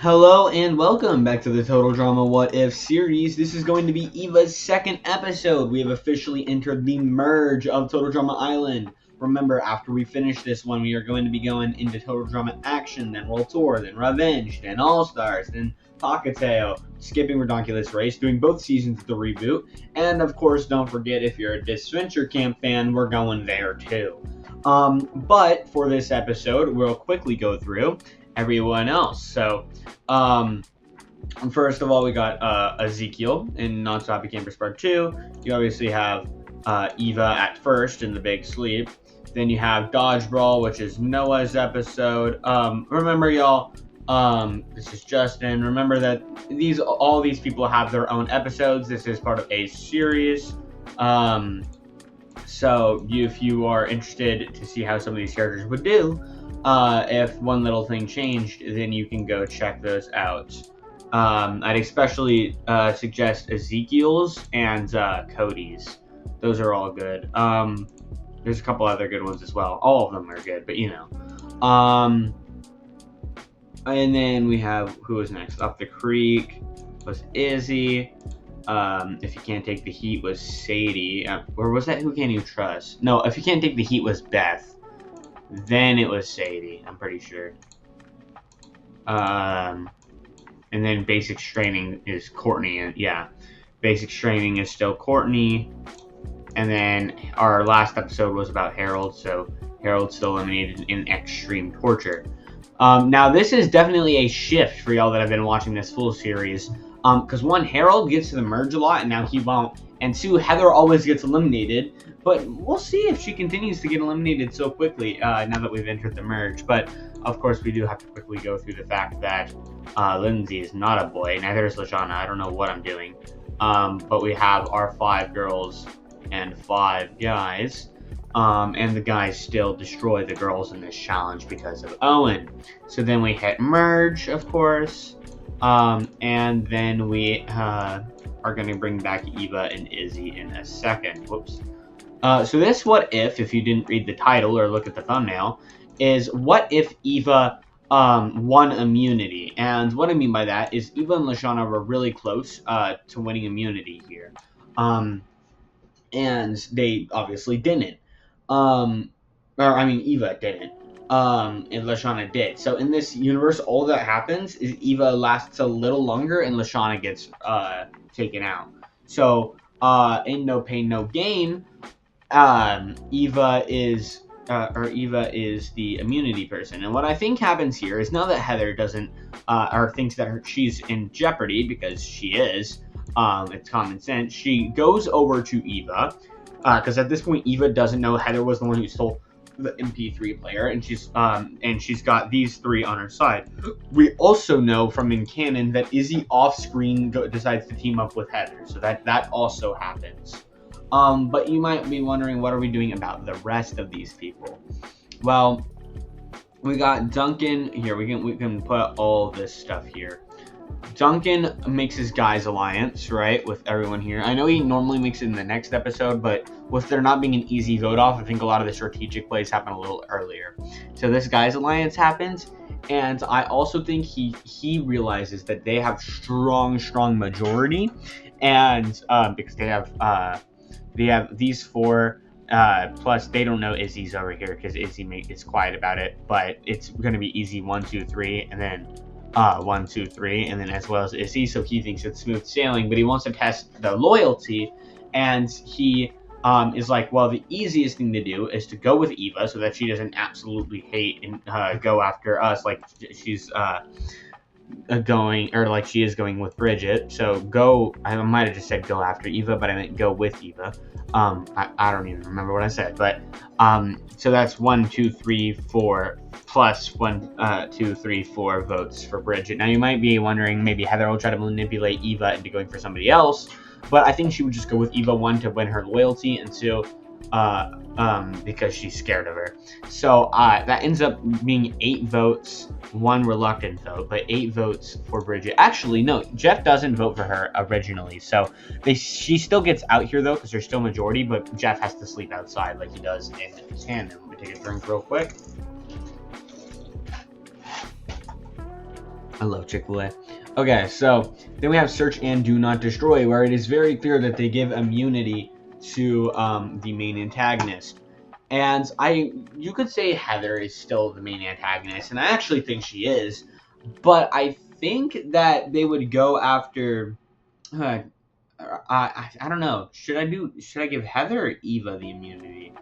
Hello and welcome back to the Total Drama What If series. This is going to be Eva's second episode. We have officially entered the merge of Total Drama Island. Remember, after we finish this one, we are going to be going into Total Drama Action, then World Tour, then Revenge, then All-Stars, then Pocketail, skipping Redonkulous Race, doing both seasons of the reboot, and of course, don't forget, if you're a Disventure Camp fan, we're going there too. But for this episode, we'll quickly go through everyone else. So, first of all, we got Ezekiel in Non-Stop Campers Part 2. You obviously have Eva at first in the big sleep. Then you have Dodgeball, which is Noah's episode. Remember, y'all, this is Justin. Remember that all these people have their own episodes. This is part of a series. So if you are interested to see how some of these characters would do, if one little thing changed, then you can go check those out. I'd especially suggest Ezekiel's and Cody's. Those are all good. There's a couple other good ones as well. All of them are good, but you know. And then we have, who was next? Up the Creek was Izzy. If You Can't Take the Heat was Sadie. Or was that Who Can You Trust? No, If You Can't Take the Heat was Beth. Then it was Sadie, I'm pretty sure. And then Basic Training is Courtney. And yeah, Basic Training is still Courtney. And then our last episode was about Harold, so Harold's still eliminated in Extreme Torture. Now, this is definitely a shift for y'all that have been watching this full series. Because one, Harold gets to the merge a lot, and now he won't. And two, Heather always gets eliminated. But we'll see if she continues to get eliminated so quickly now that we've entered the merge. But, of course, we do have to quickly go through the fact that Lindsay is not a boy. Neither is Lashana. I don't know what I'm doing. But we have our 5 girls and 5 guys. And the guys still destroy the girls in this challenge because of Owen. So then we hit merge, of course. And then we are going to bring back Eva and Izzy in a second. Whoops. So this what if you didn't read the title or look at the thumbnail, is what if Eva won immunity. And what I mean by that is Eva and Lashana were really close to winning immunity here. And they obviously didn't. Eva didn't. And Lashana did. So in this universe, all that happens is Eva lasts a little longer and Lashana gets taken out. So in No Pain No Gain, Eva is the immunity person. And what I think happens here is now that Heather doesn't or thinks that she's in jeopardy, because she is, it's common sense, she goes over to Eva, because at this point Eva doesn't know Heather was the one who stole the MP3 player, and she's got these 3 on her side. We also know from in canon that Izzy off screen decides to team up with Heather, so that also happens. But you might be wondering, what are we doing about the rest of these people? Well, we got Duncan here. We can put all this stuff here. Duncan makes his guys alliance, right, with everyone here. I know he normally makes it in the next episode, but with there not being an easy vote off, I think a lot of the strategic plays happen a little earlier. So this guys alliance happens, and I also think he realizes that they have strong majority, and because they have these 4. Plus, they don't know Izzy's over here because Izzy is quiet about it. But it's going to be easy 1, 2, 3, and then 1, 2, 3, and then as well as Izzy. So he thinks it's smooth sailing, but he wants to test the loyalty, and he is like, well, the easiest thing to do is to go with Eva so that she doesn't absolutely hate and go after us like she's going, or like she is going with Bridget. So go, I might have just said go after Eva, but I meant go with Eva. I don't even remember what I said, but so that's 1, 2, 3, 4 plus 1, 2, 3, 4 votes for Bridget. Now you might be wondering, maybe Heather will try to manipulate Eva into going for somebody else, but I think she would just go with Eva, 1, to win her loyalty, and 2, because she's scared of her. So that ends up being 8 votes, 1 reluctant vote, but 8 votes for Bridget. Actually, no, Jeff doesn't vote for her originally, so she still gets out here though, because there's still majority, but Jeff has to sleep outside like he does in tandem. Let me take a drink real quick. I love Chick-fil-A. Okay, so then we have Search and Do Not Destroy, where it is very clear that they give immunity to the main antagonist. And you could say Heather is still the main antagonist, and I actually think she is, but I think that they would go after. Uh, I don't know. Should I give Heather or Eva the immunity?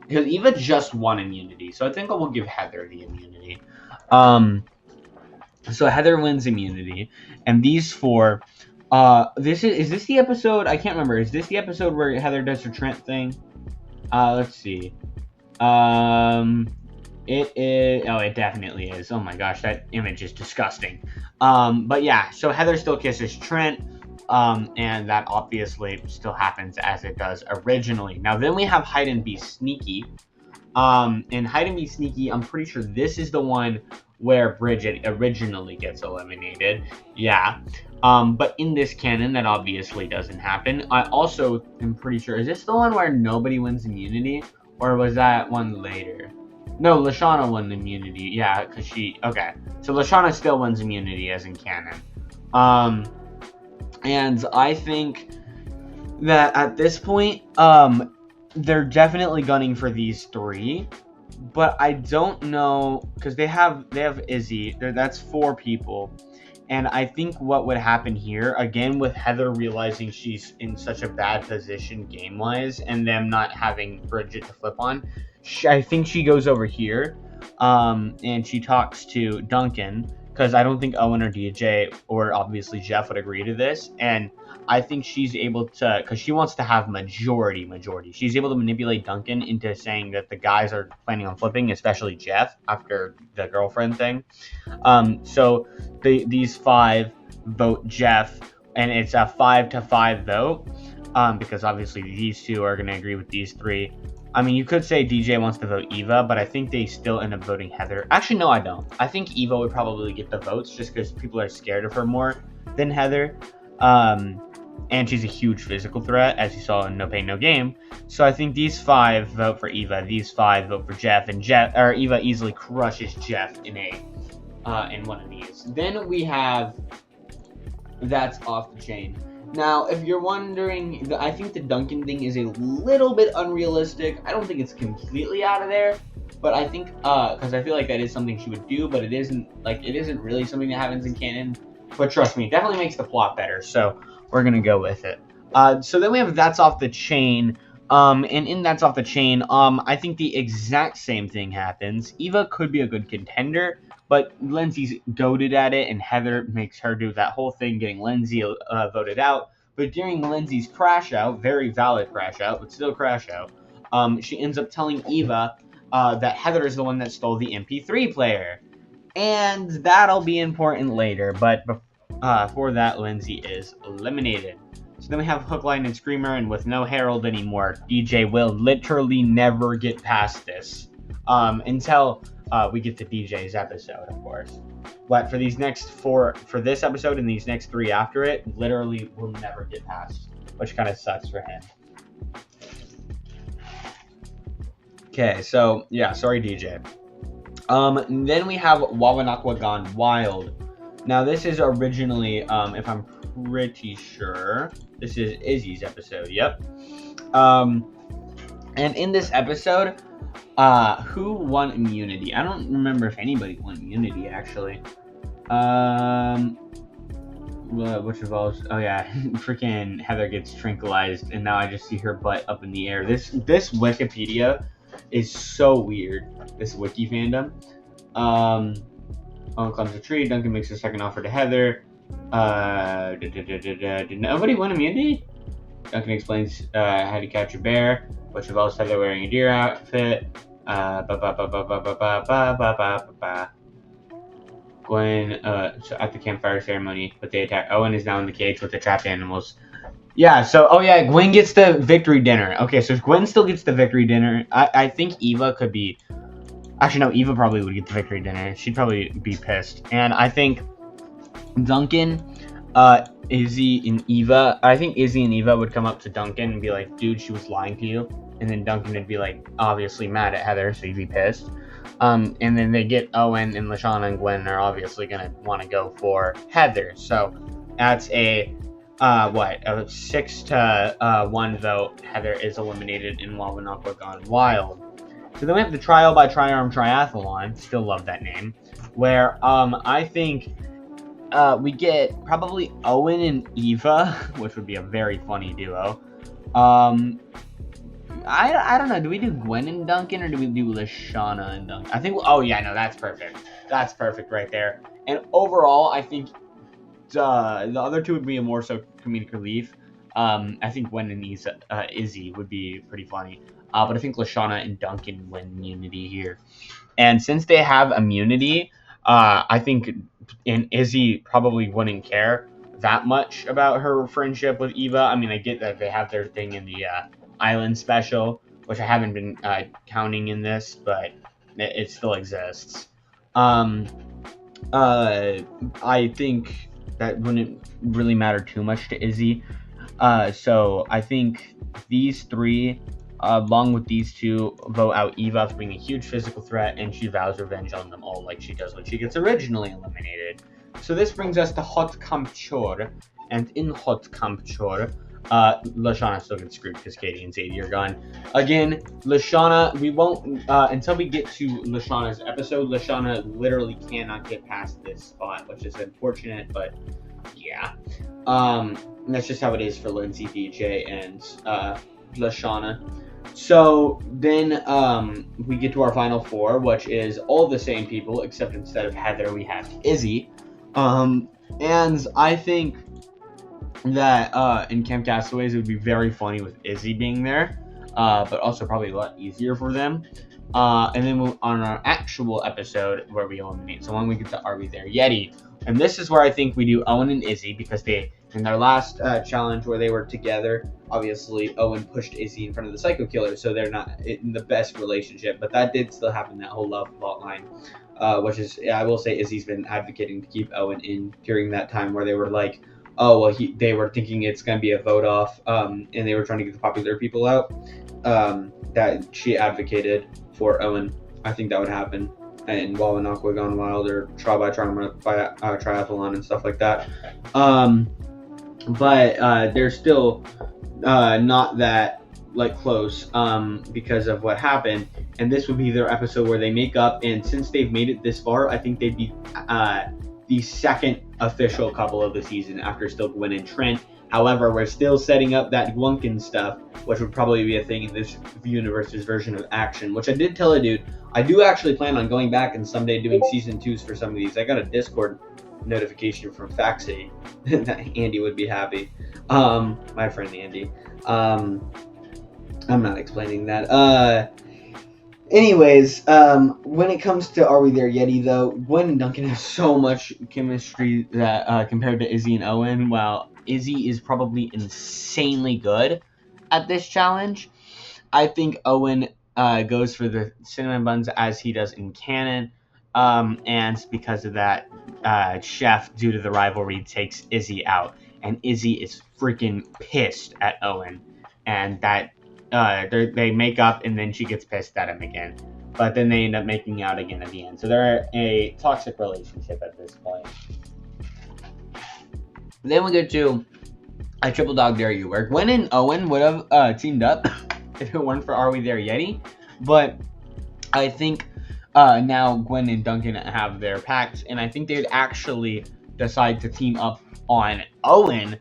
Because Eva just won immunity, so I think I will give Heather the immunity. So Heather wins immunity, and these four. This is this the episode? I can't remember. Is this the episode where Heather does her Trent thing? Let's see. It is. Oh, it definitely is. Oh my gosh, that image is disgusting. But yeah, so Heather still kisses Trent. And that obviously still happens as it does originally. Now then we have Hide and Be Sneaky. And Hide and Be Sneaky, I'm pretty sure this is the one where Bridget originally gets eliminated. Yeah. But in this canon, that obviously doesn't happen. I also am pretty sure, is this the one where nobody wins immunity? Or was that one later? No, Lashana won immunity. Yeah, because okay. So Lashana still wins immunity as in canon. And I think that at this point, they're definitely gunning for these three, but I don't know because they have Izzy. That's 4 people, and I think what would happen here again with Heather realizing she's in such a bad position game wise, and them not having Bridget to flip on. I think she goes over here, and she talks to Duncan. Because I don't think Owen or DJ or obviously Jeff would agree to this. And I think she's able to, because she wants to have majority. She's able to manipulate Duncan into saying that the guys are planning on flipping, especially Jeff, after the girlfriend thing. So these 5 vote Jeff, and it's a 5-5 vote. Because obviously these 2 are going to agree with these 3. I mean, you could say DJ wants to vote Eva, but I think they still end up voting Heather. Actually, no, I don't. I think Eva would probably get the votes just because people are scared of her more than Heather. And she's a huge physical threat, as you saw in No Pain, No Game. So I think these 5 vote for Eva, these 5 vote for Jeff, and Eva easily crushes Jeff in one of these. Then we have That's Off the Chain. Now, if you're wondering, I think the Duncan thing is a little bit unrealistic. I don't think it's completely out of there, but I think, because I feel like that is something she would do, but it isn't really something that happens in canon. But trust me, it definitely makes the plot better, so we're gonna go with it. So then we have That's Off the Chain, and in That's Off the Chain, I think the exact same thing happens. Eva could be a good contender, but Lindsay's goated at it, and Heather makes her do that whole thing, getting Lindsay voted out. But during Lindsay's crash out, very valid crash out, but still crash out, she ends up telling Eva that Heather is the one that stole the MP3 player. And that'll be important later, but for that, Lindsay is eliminated. So then we have Hook, Line, and Screamer, and with no Harold anymore, DJ will literally never get past this until we get to DJ's episode, of course. But for these next 4, for this episode and these next 3 after it, literally will never get past, which kind of sucks for him. Okay, so yeah, sorry DJ. Then we have Wawanakwa Gone Wild. Now this is originally, if I'm pretty sure, this is Izzy's episode. Yep. And in this episode, who won immunity? I don't remember if anybody won immunity actually. Which involves, oh yeah, freaking Heather gets tranquilized, and now I just see her butt up in the air. This Wikipedia is so weird. This wiki fandom. Owen climbs a tree. Duncan makes a second offer to Heather. Did nobody win immunity? Duncan explains how to catch a bear, which involves Heather wearing a deer outfit. Gwen, so at the campfire ceremony, but they attack. Owen is now in the cage with the trapped animals. Yeah, so, oh yeah, Gwen gets the victory dinner. Okay, so Gwen still gets the victory dinner. I think Eva could be... Actually, no, Eva probably would get the victory dinner. She'd probably be pissed. And I think Duncan, Izzy, and Eva... I think Izzy and Eva would come up to Duncan and be like, dude, she was lying to you. And then Duncan would be like, obviously mad at Heather, so he'd be pissed. And then they get Owen, and Lashana and Gwen are obviously going to want to go for Heather. So that's a 6-1 vote. Heather is eliminated in Wawanakwa Gone Wild. So then we have the Trial by Triarm Triathlon. Still love that name. Where I think we get probably Owen and Eva, which would be a very funny duo. I don't know. Do we do Gwen and Duncan, or do we do Lashana and Duncan? I think. Oh yeah, no, that's perfect. That's perfect right there. And overall, I think the other two would be a more so comedic relief. I think Gwen and Izzy would be pretty funny. But I think Lashana and Duncan win immunity here. And since they have immunity, I think Izzy probably wouldn't care that much about her friendship with Eva. I mean, I get that they have their thing in the Island special, which I haven't been counting in this, but it still exists. I think that wouldn't really matter too much to Izzy. So I think these three, along with these two, vote out Eva for being a huge physical threat, and she vows revenge on them all like she does when she gets originally eliminated. So this brings us to Hot Kampchor, and in Hot Kampchor, Lashana still gets screwed because Katie and Zadie are gone. Again, Lashana, we won't, until we get to Lashana's episode, Lashana literally cannot get past this spot, which is unfortunate, but yeah. That's just how it is for Lindsay, DJ, and Lashana. So then we get to our final four, which is all the same people, except instead of Heather, we have Izzy. And I think that in Camp Castaways, it would be very funny with Izzy being there, but also probably a lot easier for them. And then on our actual episode where we eliminate someone, we get to Are We There Yeti? And this is where I think we do Owen and Izzy, because they, in their last challenge where they were together, obviously Owen pushed Izzy in front of the Psycho Killer, so they're not in the best relationship, but that did still happen, that whole love plot line. Which is, I will say, Izzy's been advocating to keep Owen in during that time where they were like, oh, well, they were thinking it's going to be a vote off, and they were trying to get the popular people out, that she advocated for Owen. I think that would happen in Wawanakwa Gone Wild, or Trial by Triathlon and stuff like that. But they're still not that close because of what happened, and this would be their episode where they make up. And since they've made it this far, I think they'd be the second official couple of the season after still Gwen and Trent. However, we're still setting up that Glunkin stuff, which would probably be a thing in this universe's version of Action, which I did tell a dude I do actually plan on going back and someday doing season 2s for some of these. I got a Discord notification from Faxy that Andy would be happy. My friend Andy. I'm not explaining that. Anyways, when it comes to Are We There Yeti, though, Gwen and Duncan have so much chemistry that compared to Izzy and Owen, while Izzy is probably insanely good at this challenge, I think Owen goes for the cinnamon buns as he does in canon, and because of that, Chef, due to the rivalry, takes Izzy out, and Izzy is freaking pissed at Owen, and that they make up, and then she gets pissed at him again. But then they end up making out again at the end. So they're a toxic relationship at this point. Then we get to I Triple Dog Dare You, where Gwen and Owen would have teamed up if it weren't for Are We There Yeti. But I think now Gwen and Duncan have their pacts, and I think they would actually decide to team up on Owen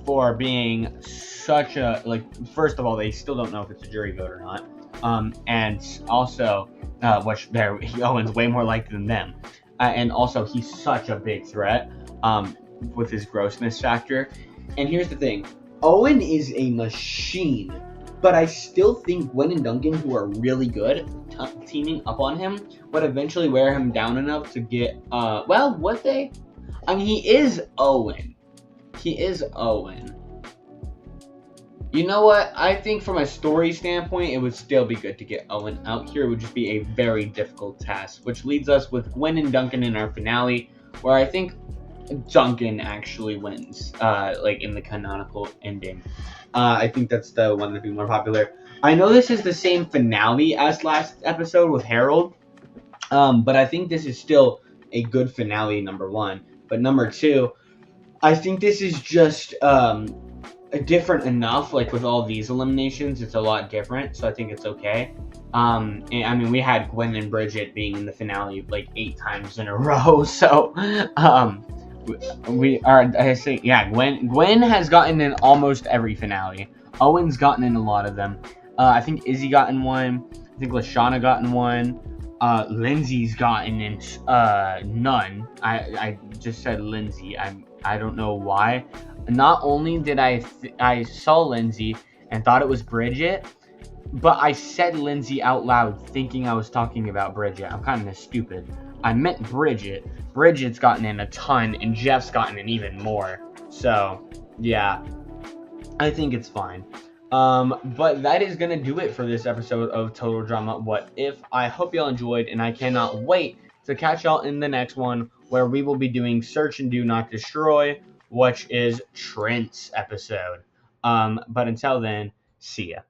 for being such a, first of all, they still don't know if it's a jury vote or not. And also, Owen's way more likely than them. And also, he's such a big threat with his grossness factor. And here's the thing. Owen is a machine, but I still think Gwen and Duncan, who are really good, teaming up on him, would eventually wear him down enough to get, would they? I mean, he is Owen. You know what? I think from a story standpoint, it would still be good to get Owen out here. It would just be a very difficult task, which leads us with Gwen and Duncan in our finale, where I think Duncan actually wins, in the canonical ending. I think that's the one that'd be more popular. I know this is the same finale as last episode with Harold, But I think this is still a good finale, number one. But number two, I think this is just different enough. Like with all these eliminations, it's a lot different, so I think it's okay. And, I mean, we had Gwen and Bridget being in the finale like 8 times in a row, so we are. I say, yeah, Gwen has gotten in almost every finale. Owen's gotten in a lot of them. I think Izzy got in one. I think Lashana got in one. Lindsay's gotten in none. I just said Lindsay. I don't know why. Not only did I saw Lindsay and thought it was Bridget, but I said Lindsay out loud thinking I was talking about Bridget. I'm kind of stupid. I meant Bridget. Bridget's gotten in a ton, and Jeff's gotten in even more. So, yeah, I think it's fine. But that is gonna do it for this episode of Total Drama What If. I hope y'all enjoyed, and I cannot wait to catch y'all in the next one, where we will be doing Search and Do Not Destroy, which is Trent's episode. But until then, see ya.